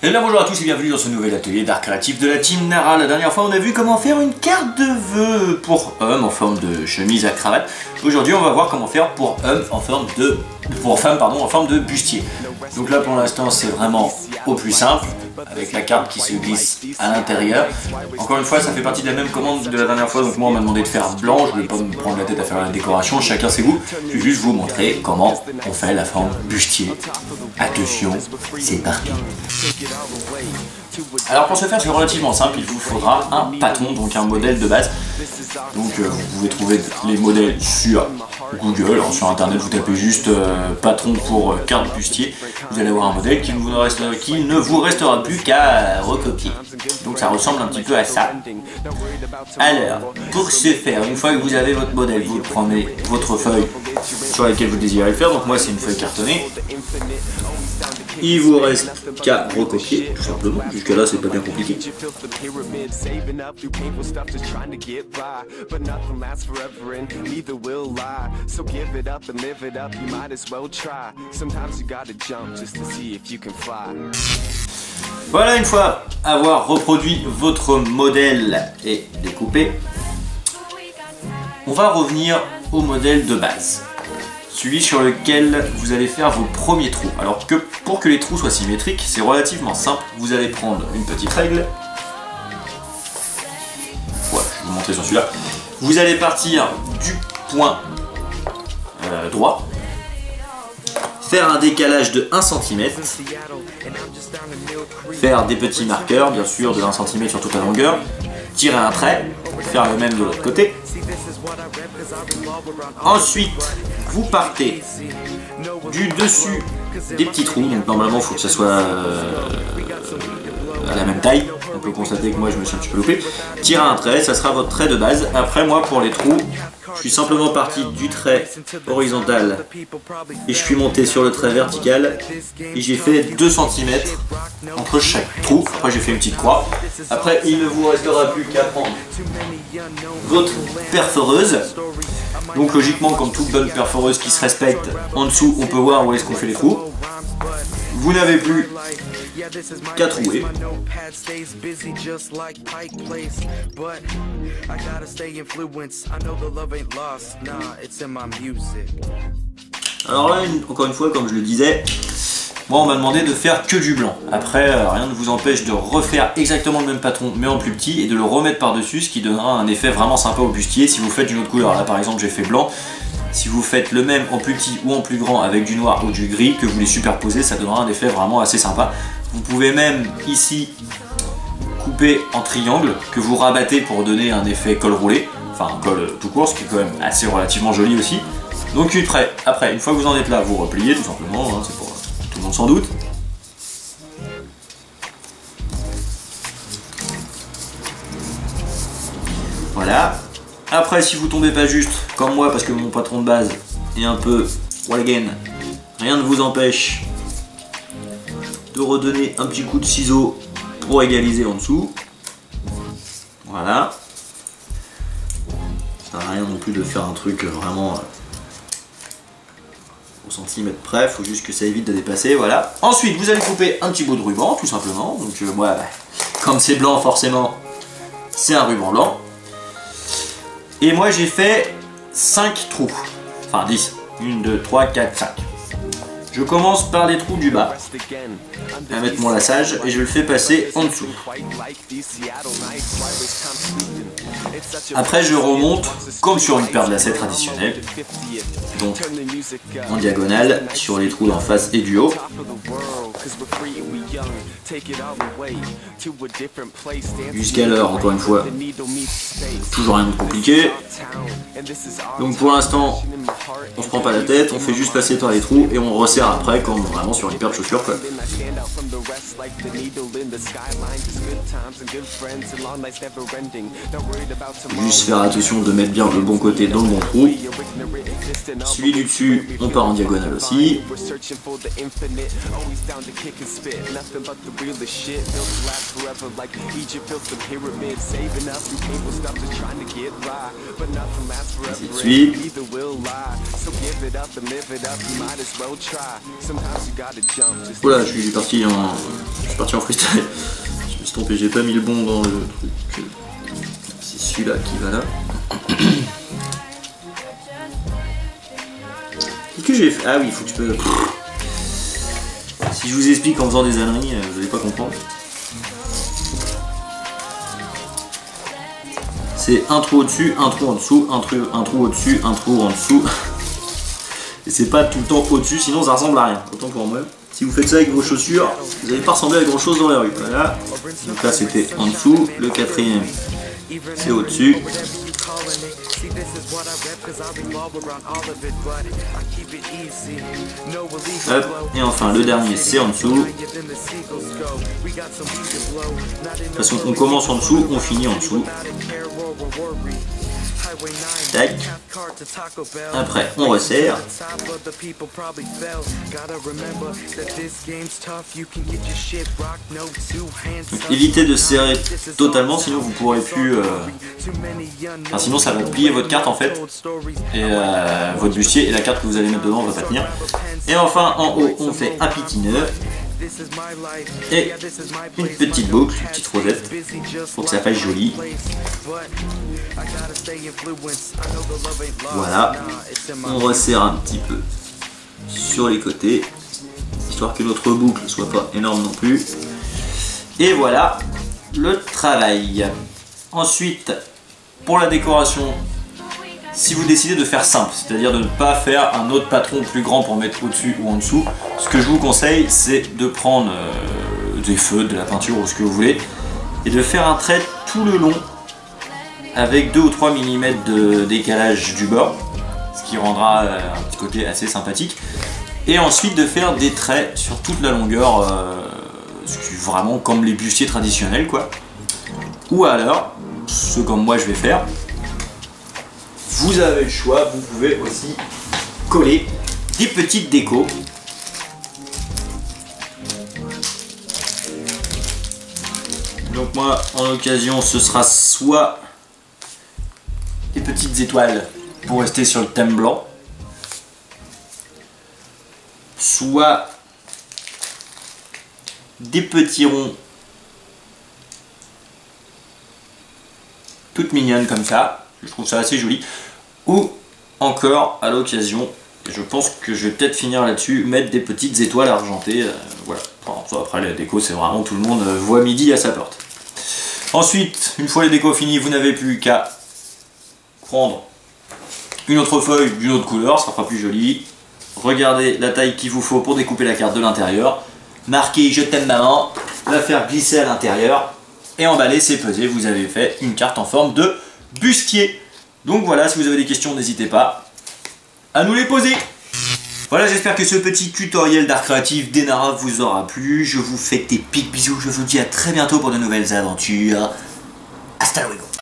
Et là bonjour à tous et bienvenue dans ce nouvel atelier d'art créatif de la team Nara. La dernière fois on a vu comment faire une carte de vœux pour homme en forme de chemise à cravate. Aujourd'hui on va voir comment faire pour homme en forme de... pour femme pardon, en forme de bustier. Donc là pour l'instant c'est vraiment au plus simple, avec la carte qui se glisse à l'intérieur. Encore une fois ça fait partie de la même commande de la dernière fois, donc moi on m'a demandé de faire blanc, je ne vais pas me prendre la tête à faire la décoration, chacun ses goûts. Je vais juste vous montrer comment on fait la forme bustier. Attention, c'est parti. Alors pour ce faire c'est relativement simple, il vous faudra un patron, donc un modèle de base. Donc vous pouvez trouver les modèles sur Google, alors, sur internet vous tapez juste patron pour carte bustier, vous allez avoir un modèle qui ne vous restera plus qu'à recopier. Donc ça ressemble un petit peu à ça. Alors, pour ce faire, une fois que vous avez votre modèle, vous prenez votre feuille sur laquelle vous désirez le faire, donc moi c'est une feuille cartonnée. Il vous reste qu'à recopier, tout simplement. Jusqu'à là, c'est pas bien compliqué. Voilà, une fois avoir reproduit votre modèle et découpé, on va revenir au modèle de base. Celui sur lequel vous allez faire vos premiers trous. Alors que pour que les trous soient symétriques, c'est relativement simple. Vous allez prendre une petite règle. Voilà, je vais vous montrer sur celui-là. Vous allez partir du point droit, faire un décalage de 1 cm, faire des petits marqueurs, bien sûr, de 1 cm sur toute la longueur, tirer un trait, faire le même de l'autre côté. Ensuite, vous partez du dessus des petits trous, donc normalement il faut que ça soit à la même taille. On peut constater que moi je me suis un petit peu loupé. Tirez un trait, ça sera votre trait de base. Après moi pour les trous, je suis simplement parti du trait horizontal et je suis monté sur le trait vertical et j'ai fait 2 cm entre chaque trou. Après j'ai fait une petite croix. Après il ne vous restera plus qu'à prendre votre perforeuse. Donc logiquement, comme toute bonne perforeuse qui se respecte, en dessous on peut voir où est-ce qu'on fait les trous. Vous n'avez plus qu'à trouer. Alors là, encore une fois, comme je le disais, moi on m'a demandé de faire que du blanc. Après, rien ne vous empêche de refaire exactement le même patron mais en plus petit et de le remettre par dessus, ce qui donnera un effet vraiment sympa au bustier si vous faites une autre couleur. Là par exemple j'ai fait blanc. Si vous faites le même en plus petit ou en plus grand avec du noir ou du gris, que vous les superposez, ça donnera un effet vraiment assez sympa. Vous pouvez même ici couper en triangle que vous rabattez pour donner un effet col roulé, enfin un col tout court, ce qui est quand même assez relativement joli aussi. Donc après, une fois que vous en êtes là, vous repliez tout simplement, hein, c'est pour tout le monde sans doute. Voilà. Après, si vous tombez pas juste, comme moi, parce que mon patron de base est un peu again, rien ne vous empêche de redonner un petit coup de ciseau pour égaliser en dessous. Voilà. Ça sert à rien non plus de faire un truc vraiment au centimètre près, faut juste que ça évite de dépasser, voilà. Ensuite, vous allez couper un petit bout de ruban, tout simplement. Donc moi, comme c'est blanc, forcément, c'est un ruban blanc. Et moi j'ai fait 5 trous, enfin 10, 1, 2, 3, 4, 5. Je commence par les trous du bas, à mettre mon laçage et je le fais passer en dessous. Après je remonte comme sur une paire de lacets traditionnelle, donc en diagonale sur les trous d'en face et du haut. Jusqu'à l'heure, encore une fois, toujours rien de compliqué. Donc pour l'instant, on se prend pas la tête, on fait juste passer par les trous et on resserre après comme vraiment sur une paire de chaussures quoi. Juste faire attention de mettre bien le bon côté dans le bon trou. Celui du dessus, on part en diagonale aussi. Ainsi de suite. Oula, je suis parti en freestyle. Je me suis trompé, j'ai pas mis le bon dans le truc. C'est celui-là qui va là. Qu'est-ce que j'ai fait? Ah oui, il faut que je peux... Si je vous explique en faisant des âneries, vous allez pas comprendre. C'est un trou au-dessus, un trou en dessous, un trou au-dessus, un trou en dessous. Et c'est pas tout le temps au-dessus, sinon ça ressemble à rien. Autant pour moi. Si vous faites ça avec vos chaussures, vous n'allez pas ressembler à grand chose dans la rue. Voilà. Donc là c'était en dessous, le quatrième c'est au-dessus. Hop, et enfin le dernier c'est en dessous. De toute façon on commence en dessous, on finit en dessous. Tac. Après on resserre. Donc, évitez de serrer totalement, sinon vous pourrez plus... Enfin, sinon ça va plier votre carte en fait. Et votre bustier et la carte que vous allez mettre dedans va pas tenir. Et enfin en haut on fait un pitineux. Et une petite boucle, une petite rosette pour que ça fasse joli. Voilà, on resserre un petit peu sur les côtés, histoire que notre boucle soit pas énorme non plus. Et voilà le travail. Ensuite, pour la décoration, si vous décidez de faire simple, c'est-à-dire de ne pas faire un autre patron plus grand pour mettre au-dessus ou en dessous, ce que je vous conseille, c'est de prendre des feutres, de la peinture ou ce que vous voulez, et de faire un trait tout le long avec 2 ou 3 mm de décalage du bord, ce qui rendra un petit côté assez sympathique. Et ensuite de faire des traits sur toute la longueur, ce qui est vraiment comme les bustiers traditionnels quoi. Ou alors, ce comme moi je vais faire, vous avez le choix, vous pouvez aussi coller des petites décos. Donc moi, en l'occasion, ce sera soit des petites étoiles pour rester sur le thème blanc, soit des petits ronds toutes mignonnes comme ça, je trouve ça assez joli, ou encore à l'occasion, je pense que je vais peut-être finir là-dessus, mettre des petites étoiles argentées, voilà. Enfin, après la déco c'est vraiment tout le monde voit midi à sa porte. Ensuite, une fois les décos finis, vous n'avez plus qu'à prendre une autre feuille d'une autre couleur, ça fera plus joli. Regardez la taille qu'il vous faut pour découper la carte de l'intérieur, marquer je t'aime maman, la faire glisser à l'intérieur et emballer, c'est pesé, vous avez fait une carte en forme de bustier. Donc voilà, si vous avez des questions, n'hésitez pas à nous les poser. Voilà, j'espère que ce petit tutoriel d'art créatif d'Enara vous aura plu. Je vous fais des big bisous, je vous dis à très bientôt pour de nouvelles aventures. Hasta luego.